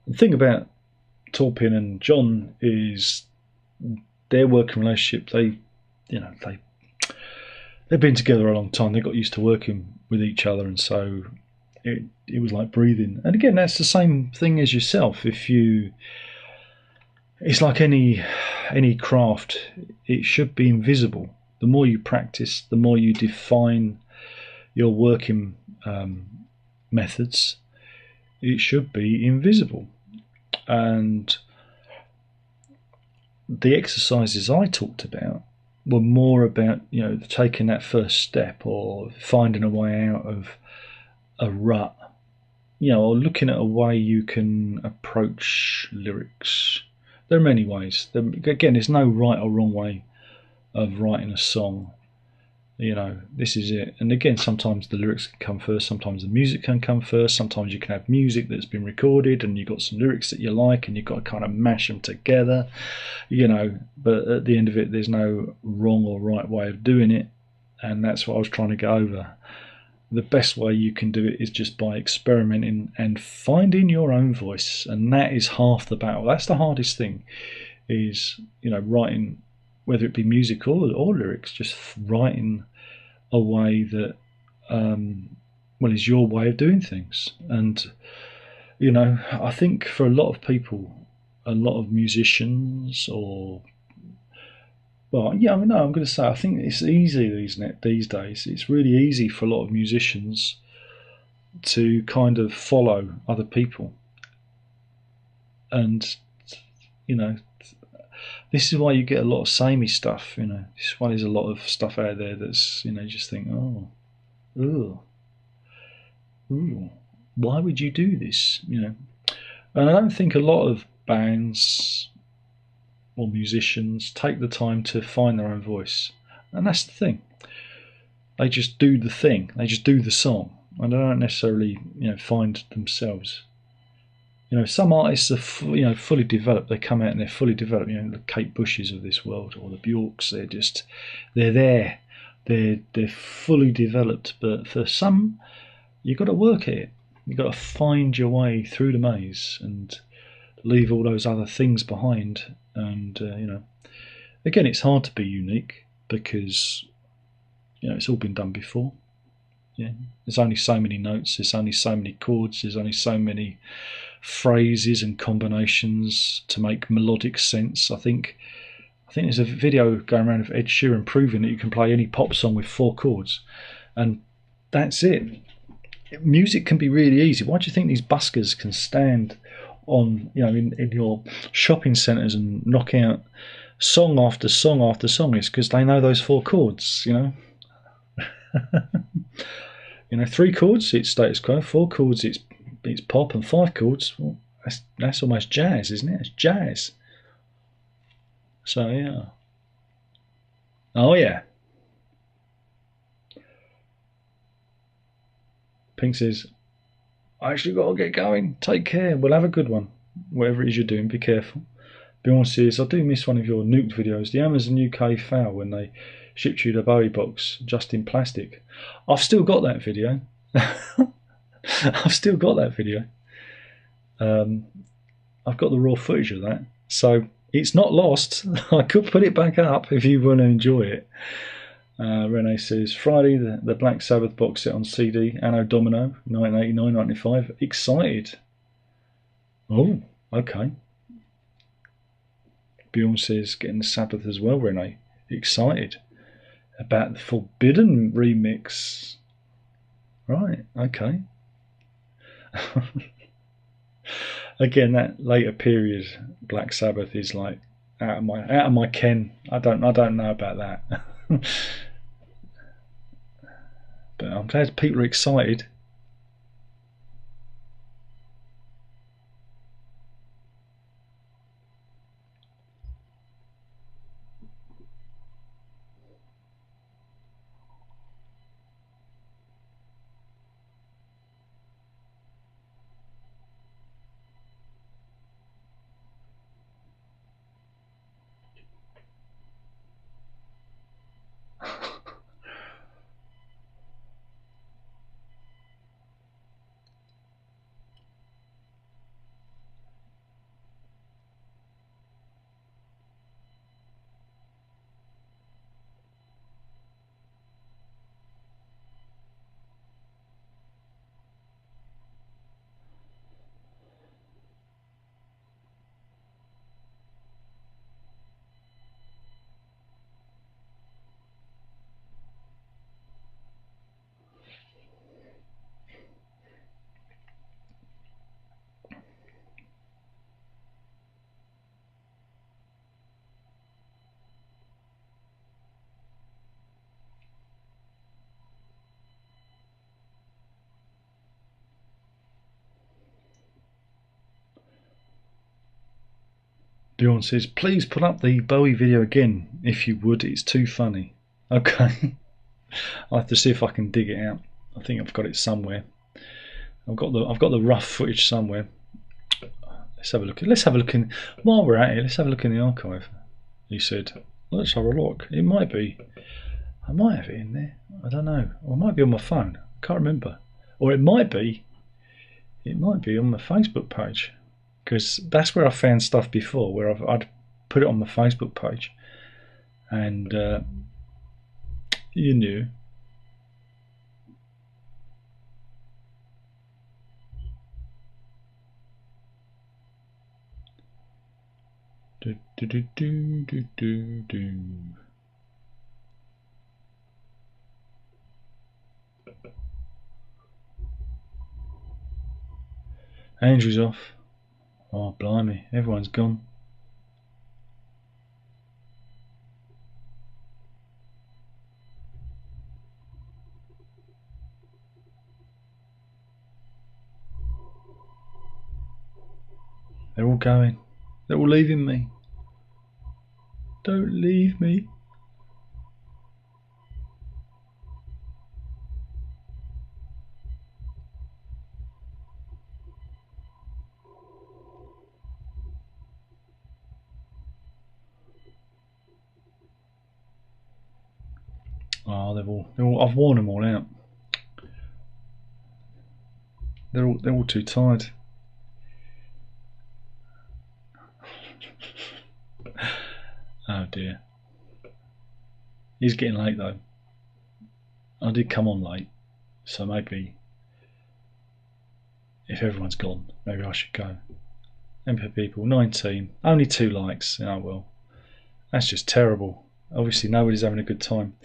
The thing about Torpin and John is their working relationship. They've been together a long time. They got used to working with each other, and so it was like breathing. And again, that's the same thing as yourself. It's like any craft. It should be invisible. The more you practice, the more you define your working methods, it should be invisible. And the exercises I talked about were more about, you know, taking that first step or finding a way out of a rut, you know, or looking at a way you can approach lyrics. There are many ways. Again, there's no right or wrong way of writing a song. You know, this is it. And again, sometimes the lyrics can come first, sometimes the music can come first, sometimes you can have music that's been recorded and you've got some lyrics that you like and you've got to kind of mash them together, you know. But at the end of it, there's no wrong or right way of doing it, and that's what I was trying to get over. The best way you can do it is just by experimenting and finding your own voice, and that is half the battle. That's the hardest thing, is, you know, writing, whether it be music or lyrics, just writing a way that, is your way of doing things. And, you know, I think for a lot of people, a lot of musicians, or, well, yeah, I mean, no, I'm going to say, I think it's easy these days. It's really easy for a lot of musicians to kind of follow other people. And, you know, this is why you get a lot of samey stuff, you know. This is why there's a lot of stuff out there that's, you know, you just think, oh, ooh, why would you do this, you know? And I don't think a lot of bands or musicians take the time to find their own voice. And that's the thing. They just do the thing. They just do the song. And they don't necessarily, you know, find themselves. You know, some artists are fully developed. They come out and they're fully developed. You know, the Kate Bushes of this world, or the Bjorks. They're there. They're fully developed. But for some, you've got to work at it. You've got to find your way through the maze and leave all those other things behind. And you know, again, it's hard to be unique because, you know, it's all been done before. Yeah, there's only so many notes. There's only so many chords. There's only so many phrases and combinations to make melodic sense. I think there's a video going around of Ed Sheeran proving that you can play any pop song with 4 chords, and that's it. Music can be really easy. Why do you think these buskers can stand on, you know, in your shopping centres and knock out song after song after song? It's because they know those 4 chords, you know. You know, 3 chords, it's status quo. 4 chords, it's pop, and 5 chords, well, that's almost jazz, isn't it? It's jazz. So yeah. Oh yeah. Pink says, I actually got to get going. Take care. We'll have a good one. Whatever it is you're doing, be careful. Beyond says, I do miss one of your nuked videos. The Amazon UK fail when they shipped you the Bowie box just in plastic. I've still got that video. I've still got that video. I've got the raw footage of that. So it's not lost. I could put it back up if you want to enjoy it. Renee says, Friday, the Black Sabbath box set on CD, Anno Domino, 1989-95. Excited. Oh, okay. Beyonce's getting the Sabbath as well, Renee. Excited about the Forbidden remix. Right, okay. Again, that later period Black Sabbath is like out of my ken. I don't know about that. But I'm glad people are excited. Bjorn says, please put up the Bowie video again, if you would. It's too funny. Okay. I'll have to see if I can dig it out. I think I've got it somewhere. I've got the rough footage somewhere. Let's have a look. Let's have a look in. While we're at it, let's have a look in the archive. He said, let's have a look. It might be. I might have it in there. I don't know. Or it might be on my phone. I can't remember. Or it might be. It might be on my Facebook page, because that's where I found stuff before, where I'd put it on my Facebook page, and you knew. Do, do, do, do, do, do, do. Andrew's off. Oh, blimey, everyone's gone. They're all going. They're all leaving me. Don't leave me. Oh, they're all. I've worn them all out. They're all too tired. Oh dear. He's getting late though. I did come on late, so maybe if everyone's gone, maybe I should go. MP people, 19, only 2 likes. Oh well, that's just terrible. Obviously nobody's having a good time.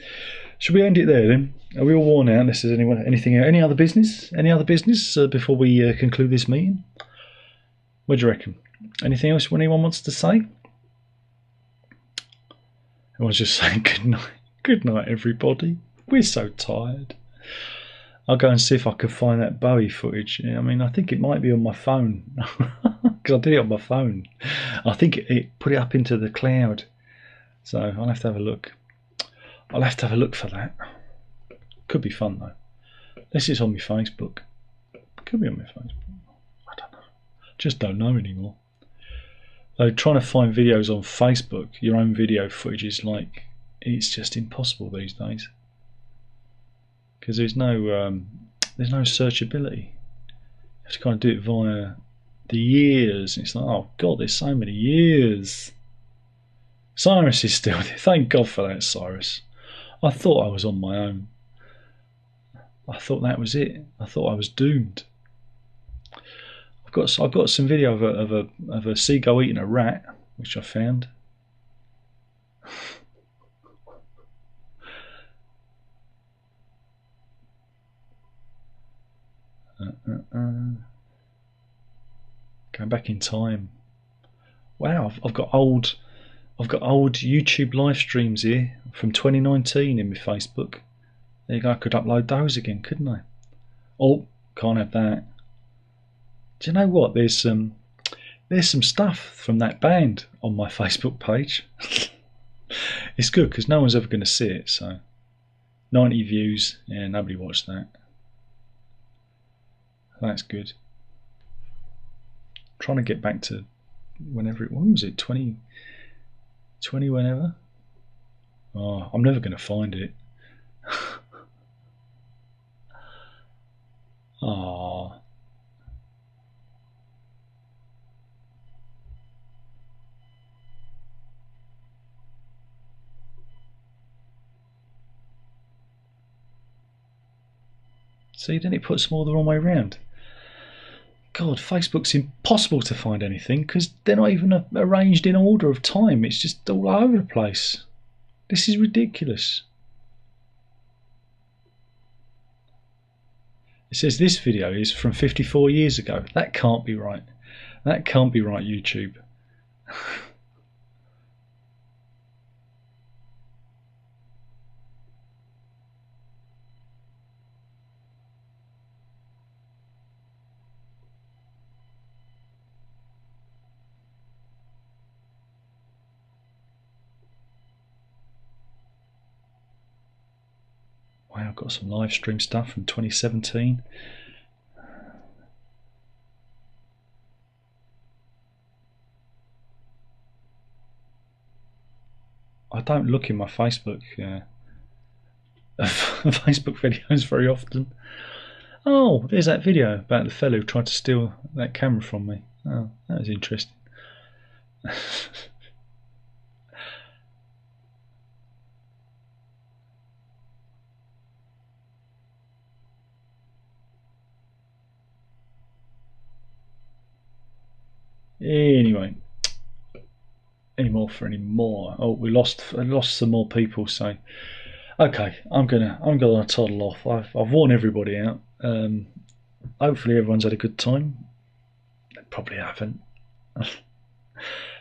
Should we end it there then? Are we all worn out? Unless there's any other business? Any other business before we conclude this meeting? What do you reckon? Anything else anyone wants to say? Everyone's just saying good night. Good night, everybody. We're so tired. I'll go and see if I can find that Bowie footage. I mean, I think it might be on my phone, because I did it on my phone. I think it put it up into the cloud. So I'll have to have a look. I'll have to have a look for that. Could be fun though. This is on my Facebook. Could be on my Facebook. I don't know. Just don't know anymore. Though trying to find videos on Facebook, your own video footage, is like, it's just impossible these days. Because there's no searchability. You have to kind of do it via the years. And it's like, oh god, there's so many years. Cyrus is still there. Thank God for that, Cyrus. I thought I was on my own. I thought that was it. I thought I was doomed. I've got some video of a seagull eating a rat, which I found. Going back in time. Wow, I've got old YouTube live streams here from 2019 in my Facebook. There you go. I could upload those again, couldn't I? Oh, can't have that. Do you know what? There's some stuff from that band on my Facebook page. It's good because no one's ever going to see it. So 90 views. Yeah, nobody watched that. That's good. Trying to get back to whenever when was it? 20 whenever? Oh, I'm never going to find it. Oh. See, then it puts them all the wrong way round. God, Facebook's impossible to find anything because they're not even arranged in order of time. It's just all over the place. This is ridiculous. It says this video is from 54 years ago. That can't be right. That can't be right, YouTube. Wow, I've got some live stream stuff from 2017. I don't look in my Facebook Facebook videos very often. Oh, there's that video about the fellow who tried to steal that camera from me. Oh, that was interesting. Anyway, any more? Oh, we lost some more people. So, okay, I'm gonna toddle off. I've worn everybody out. Hopefully, everyone's had a good time. They probably haven't.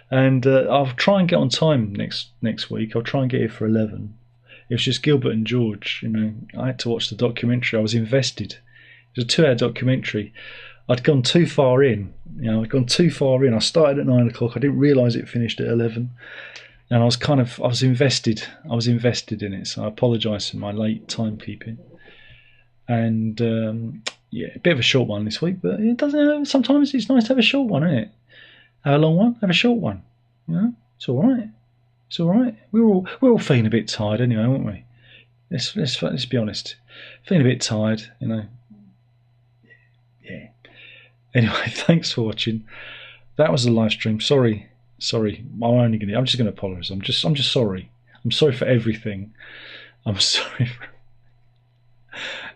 And I'll try and get on time next week. I'll try and get here for 11. It was just Gilbert and George. You know, I had to watch the documentary. I was invested. It was a 2-hour documentary. I'd gone too far in. I'd gone too far in. I started at 9 o'clock. I didn't realise it finished at 11, and I was invested. I was invested in it. So I apologise for my late timekeeping. And yeah, a bit of a short one this week, but it doesn't. Sometimes it's nice to have a short one, isn't it? Have a long one, have a short one. It's all right. It's all right. We're all feeling a bit tired anyway, aren't we? Let's be honest. Feeling a bit tired, Yeah. Anyway, thanks for watching. That was the live stream. Sorry. I'm just gonna apologise. I'm just sorry. I'm sorry for everything. I'm sorry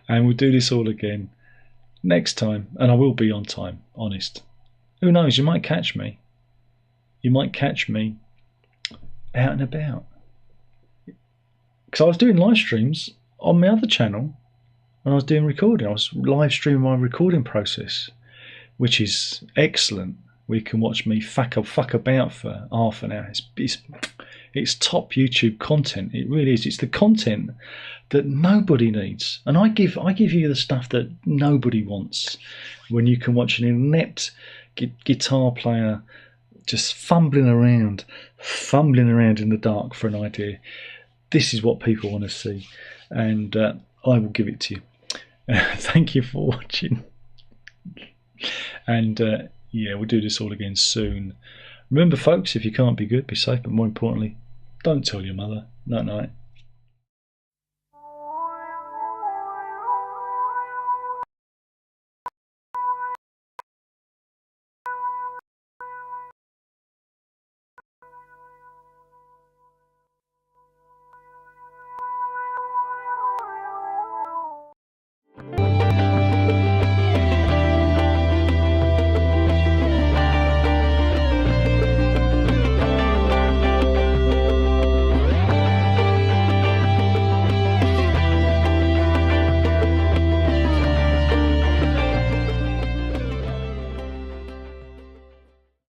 and we'll do this all again next time, and I will be on time, honest. Who knows, you might catch me. You might catch me out and about. Because I was doing live streams on my other channel when I was doing recording. I was live streaming my recording process, which is excellent. We can watch me fuck about for half an hour. It's top YouTube content. It really is. It's the content that nobody needs, and I give you the stuff that nobody wants. When you can watch an inept guitar player just fumbling around in the dark for an idea, this is what people want to see, and I will give it to you. Thank you for watching. And yeah, we'll do this all again soon. Remember, folks, if you can't be good, be safe, but more importantly, don't tell your mother. Night night.